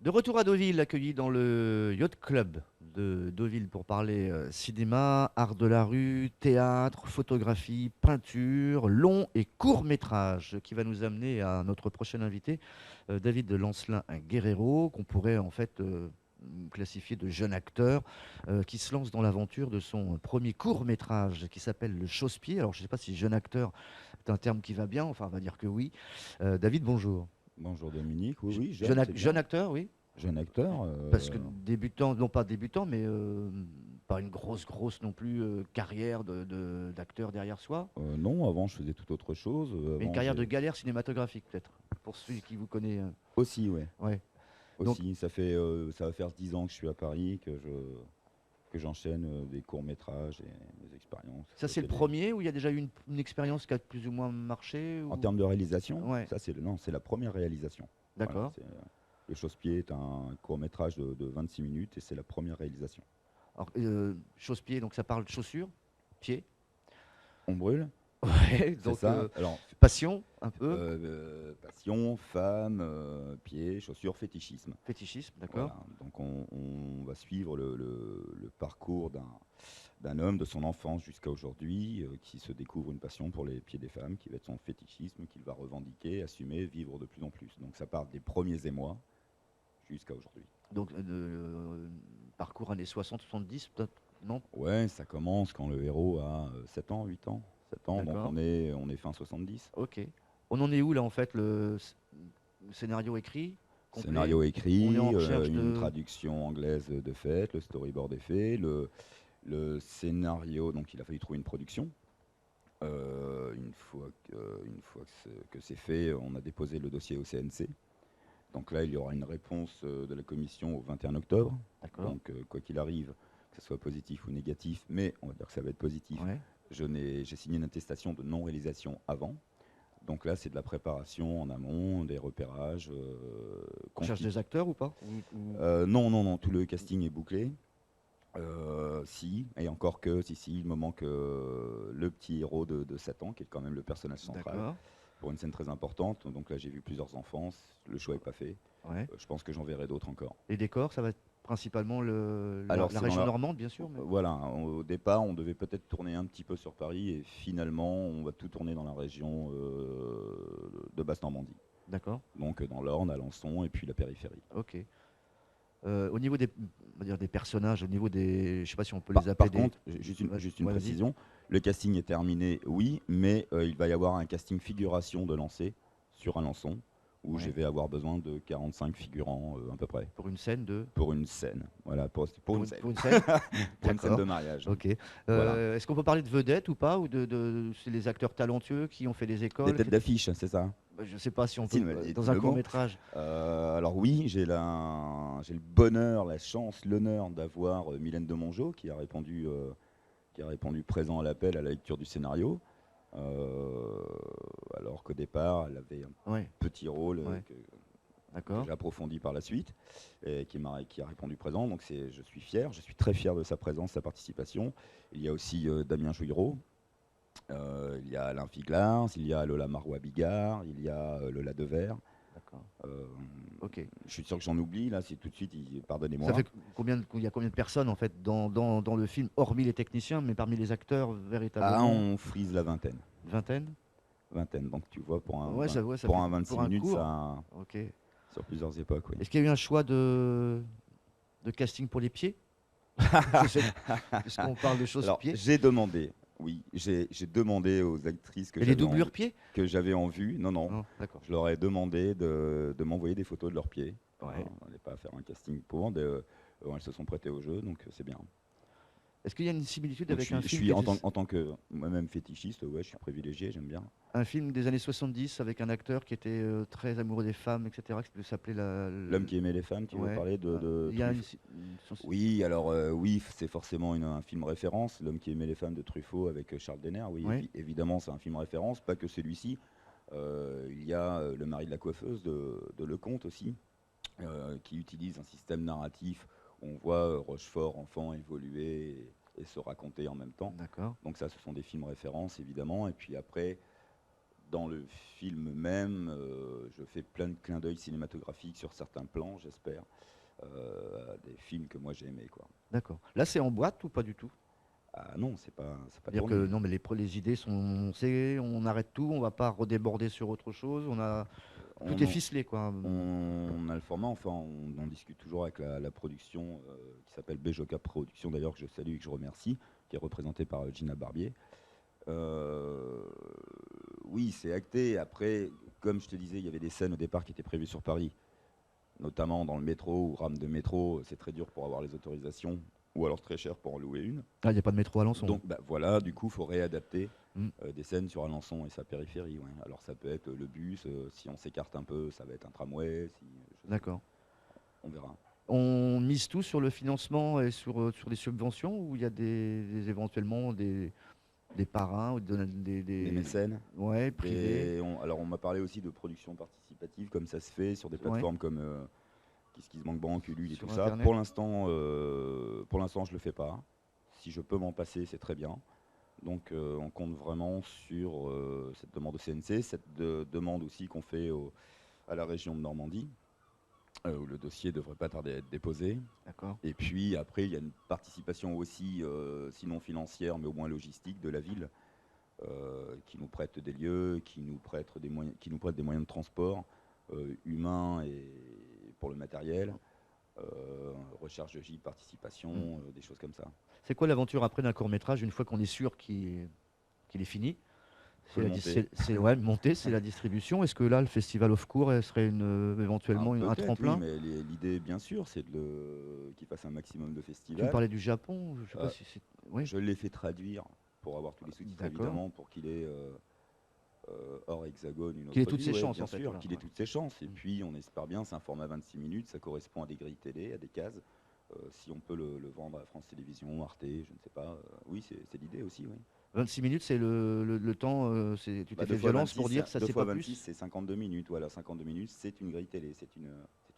De retour à Deauville, accueilli dans le Yacht Club de Deauville pour parler cinéma, art de la rue, théâtre, photographie, peinture, long et court métrage, ce qui va nous amener à notre prochain invité, David Lancelin Guerrero, qu'on pourrait en fait classifié de jeune acteur qui se lance dans l'aventure de son premier court métrage qui s'appelle Le Chausse-Pied. Alors je ne sais pas si jeune acteur est un terme qui va bien, enfin on va dire que oui. David, bonjour. Bonjour Dominique, oui, oui, Jeune, jeune, c'est jeune bien. acteur, oui. Jeune acteur. Parce que débutant, non pas débutant, mais pas une grosse non plus carrière d'acteur derrière soi, Non, avant je faisais tout autre chose. mais une Avant carrière de j'ai galère cinématographique peut-être, pour celui qui vous connaît. aussi, ouais, Ouais. Donc aussi. Ça va faire 10 ans que je suis à Paris, que j'enchaîne des courts métrages et des expériences ça c'est le télé. premier où il y a déjà eu une expérience qui a plus ou moins marché En ou... termes de réalisation, Ouais, ça c'est non, c'est la première réalisation. Voilà, d'accord. Le Chausse-Pied est un court métrage de 26 minutes et c'est la première réalisation. Alors, chausse-pied, donc ça parle de chaussures, pied. On brûle, Ouais, c'est donc ça. Alors passion un peu, passion, femme, pied, chaussures, fétichisme. fétichisme, d'accord. Voilà, donc on va suivre le parcours d'un homme de son enfance jusqu'à aujourd'hui qui se découvre une passion pour les pieds des femmes, qui va être son fétichisme, qu'il va revendiquer, assumer, vivre de plus en plus. Donc ça part des premiers émois jusqu'à aujourd'hui. Donc parcours années 60-70, peut-être, non? Ouais, ça commence quand le héros a 7 ans, 8 ans. 7 ans, donc D'accord. on est fin 70. Ok. On en est où là en fait le scénario écrit, complet? Scénario On est en écrit, recherche une de... traduction anglaise de fait, le storyboard est fait, le scénario, donc il a fallu trouver une production. Une fois que c'est fait, on a déposé le dossier au CNC. Donc là, il y aura une réponse de la commission au 21 octobre. D'accord. Donc, quoi qu'il arrive, que ce soit positif ou négatif, mais on va dire que ça va être positif, Ouais. j'ai signé une attestation de non-réalisation avant. Donc là, c'est de la préparation en amont, des repérages. On cherche des acteurs ou pas? Non, non, non, tout le casting est bouclé. Si, et encore que, si, il me manque le petit héros de 7 ans, qui est quand même le personnage central, D'accord. pour une scène très importante. Donc là, j'ai vu plusieurs enfants, le choix n'est pas fait. Ouais. Je pense que j'en verrai d'autres encore. Les décors, ça va être principalement Alors, la c'est dans région la. normande, bien sûr, mais... Voilà, au départ, on devait peut-être tourner un petit peu sur Paris, et finalement, on va tout tourner dans la région de Basse-Normandie. D'accord. Donc dans l'Orne, Alençon, et puis la périphérie. Ok. Au niveau des, on va dire des personnages, au niveau des, je sais pas si on peut Par, les appeler par des... contre, juste une Ouais, vas-y. précision, le casting est terminé, oui, mais il va y avoir un casting figuration de lancer sur Alençon, où je Ouais. vais avoir besoin de 45 figurants à peu près, Pour une scène de... pour une scène. Voilà, pour une scène. Pour une scène? Pour une scène D'accord. de mariage. Ok. Voilà. Est-ce qu'on peut parler de vedettes ou pas? Ou c'est les acteurs talentueux qui ont fait des Des écoles? têtes d'affiche, c'est ça? Bah, je ne sais pas si on Si, peut, dans dis un le court mot. métrage. Alors oui, j'ai le bonheur, la chance, l'honneur d'avoir Mylène de Mongeau qui a répondu présent à l'appel à la lecture du scénario. Alors qu'au départ, elle avait un Ouais, petit rôle ouais, que d'accord. j'ai approfondi par la suite et qui a répondu présent. Donc je suis fier, je suis très fier de sa présence, sa participation. Il y a aussi Damien Jouireau, il y a Alain Figlars, il y a Lola Marois-Bigard, il y a Lola Devers. D'accord. Euh, Ok. je suis sûr que j'en oublie, là, c'est tout de suite, Ça pardonnez-moi. fait il y a combien de personnes en fait dans le film, hormis les techniciens, mais parmi les acteurs Ah, véritablement? on frise la vingtaine. Une vingtaine? Vingtaine. Donc tu vois, Ouais, ça pour fait un 26 pour un minutes, cours. ça, Ok. sur plusieurs époques, oui. Est-ce qu'il y a eu un choix de casting pour les pieds? Je sais, puisqu'on parle de Alors, chausse-pieds. j'ai demandé, oui, j'ai demandé aux actrices Et les doublures pieds? que j'avais en vue. Non, non, Non, d'accord. je leur ai demandé de m'envoyer des photos de leurs pieds. Voilà, Ouais. on n'allait pas faire un casting pour. Elles se sont prêtées au jeu, donc c'est bien. Est-ce qu'il y a une similitude Donc avec un je film suis en tant que moi-même fétichiste, ouais, je suis privilégié, j'aime bien. un film des années 70 avec un acteur qui était très amoureux des femmes, etc., qui s'appelait L'homme qui aimait les femmes, tu veux ouais. parler de Il y a Truffaut? une Oui, alors oui, c'est forcément un film référence, L'homme qui aimait les femmes de Truffaut avec Charles Denner. Oui, ouais. évidemment, c'est un film référence, pas que celui-ci. Il y a Le mari de la coiffeuse de Lecomte aussi, qui utilise un système narratif où on voit Rochefort enfant évoluer et se raconter en même temps. D'accord. Donc ça, ce sont des films références, évidemment. Et puis après, dans le film même, je fais plein de clins d'œil cinématographiques sur certains plans, j'espère, des films que moi j'ai aimés, quoi. D'accord. Là, c'est en boîte ou pas du tout? Ah non, c'est pas C'est-à-dire tourné. que non, mais les idées sont, on arrête tout, on va pas redéborder sur autre chose, On, tout est en- ficelé, quoi. on a le format, enfin, on en discute toujours avec la production qui s'appelle Bejoka Productions, d'ailleurs, que je salue et que je remercie, qui est représentée par Gina Barbier. Euh, oui, c'est acté. Après, comme je te disais, il y avait des scènes au départ qui étaient prévues sur Paris, notamment dans le métro ou rame de métro. C'est très dur pour avoir les autorisations, ou alors très cher pour en louer une. Ah, il n'y a pas de métro à Alençon. Donc bah, voilà, du coup, il faut réadapter Mm. des scènes sur Alençon et sa périphérie. Ouais. Alors ça peut être le bus, si on s'écarte un peu, ça va être un tramway, si, D'accord. on verra. On mise tout sur le financement et sur des subventions ou il y a éventuellement des parrains ou Les mécènes. ouais, privés. Alors on m'a parlé aussi de production participative, comme ça se fait sur des Ouais, plateformes comme KissKissBankBank, Ulule et sur tout ça. Internet. Pour l'instant, je le fais pas. Si je peux m'en passer, c'est très bien. Donc on compte vraiment sur cette demande au CNC, cette demande aussi qu'on fait à la région de Normandie, où le dossier devrait pas tarder à être déposé. D'accord. Et puis après, il y a une participation aussi, sinon financière, mais au moins logistique de la ville, qui nous prête des lieux, qui nous prête des moyens de transport humains et pour le matériel, recherche de gîtes, participation, des choses comme ça. C'est quoi l'aventure après d'un court-métrage une fois qu'on est sûr qu'il est fini? Faut le monter. Ouais, monter, c'est la distribution. Est-ce que là, le Festival of Cours serait Ah, éventuellement un peut-être, oui, tremplin? mais l'idée, bien sûr, c'est qu'il fasse un maximum de Tu me festivals. parlais du Japon, je sais pas Euh, si c'est. Oui, je l'ai fait traduire pour avoir tous les sous-titres, d'accord. évidemment, pour qu'il ait hors hexagone une Qu'il ait autre toutes vue. ses Ouais, chances, bien en fait. sûr, Voilà, qu'il ait ouais. toutes ses chances. Et Mm. puis, on espère bien, c'est un format 26 minutes, ça correspond à des grilles télé, à des cases. Si on peut le vendre à France Télévisions, Arte, je ne sais pas. Oui, c'est l'idée aussi, oui. 26 minutes, c'est le temps. Tu t'es Bah, fait 2 fois violence 26, pour dire ça, deux c'est fois pas 26, plus. c'est 52 minutes. Voilà, 52 minutes, c'est une grille télé, c'est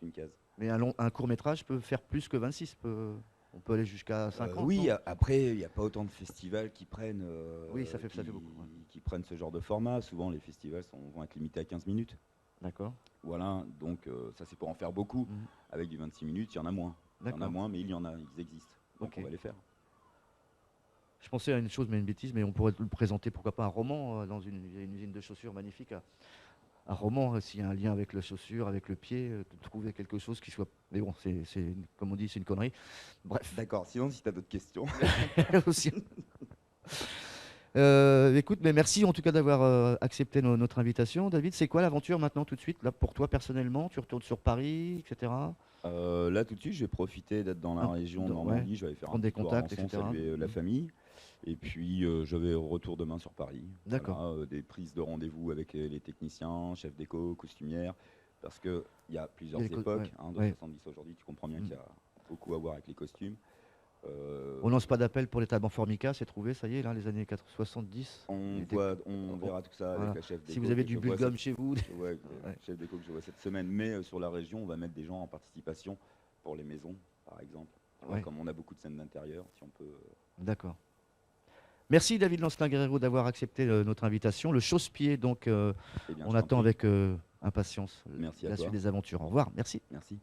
une case. Mais un court-métrage peut faire plus que 26. On peut aller jusqu'à 50, Oui, non? après, il n'y a pas autant de festivals qui prennent, Oui, ça fait beaucoup. Ouais. qui prennent ce genre de format. Souvent, les festivals vont être limités à 15 minutes. D'accord. Voilà, donc ça c'est pour en faire beaucoup. Mhm. Avec du 26 minutes, il y en a moins. Il y en a D'accord. moins, mais il y en a, ils existent. Donc Ok. on va les faire. Je pensais à une chose, mais une bêtise, mais on pourrait le présenter, pourquoi pas, un roman il y a une usine de chaussures magnifique. Un roman, s'il y a un lien avec la chaussure, avec le pied, de trouver quelque chose qui soit. Mais bon, comme on dit, c'est une connerie. Bref. D'accord, sinon si tu as d'autres questions. Aussi. Écoute, mais merci en tout cas d'avoir accepté notre invitation. David, c'est quoi l'aventure maintenant tout de suite, là, pour toi personnellement? Tu retournes sur Paris, etc. Là tout de suite, je vais profiter d'être dans la région de Ouais, Normandie. Je vais aller faire un prendre des petit tour à contacts, Alençon, etc. saluer la Mhm. famille. Et puis je vais au retour demain sur Paris. D'accord. Voilà, des prises de rendez-vous avec les techniciens, chefs déco, costumières. Parce qu'il y a plusieurs Il y a époques, ouais, de ouais. 70 à aujourd'hui. Tu comprends bien Mm. qu'il y a beaucoup à voir avec les costumes. Euh, On lance pas d'appel pour les tables en formica, c'est trouvé, ça y est, là, les années 70. On, Il était- on verra tout ça Voilà. avec la chef déco. Si vous avez que du je vois bulgum chez vous. ouais, Ouais. chef déco que je vois cette semaine. Mais sur la région, on va mettre des gens en participation pour les maisons, par exemple. Tu vois, Ouais. comme on a beaucoup de scènes d'intérieur, si on peut. D'accord. Merci David Lancelin-Guerrero d'avoir accepté notre invitation. Le chausse-pied, donc, Eh bien, on je t'en attend prie. avec impatience Merci à la toi. suite des aventures. Au revoir, merci. Merci.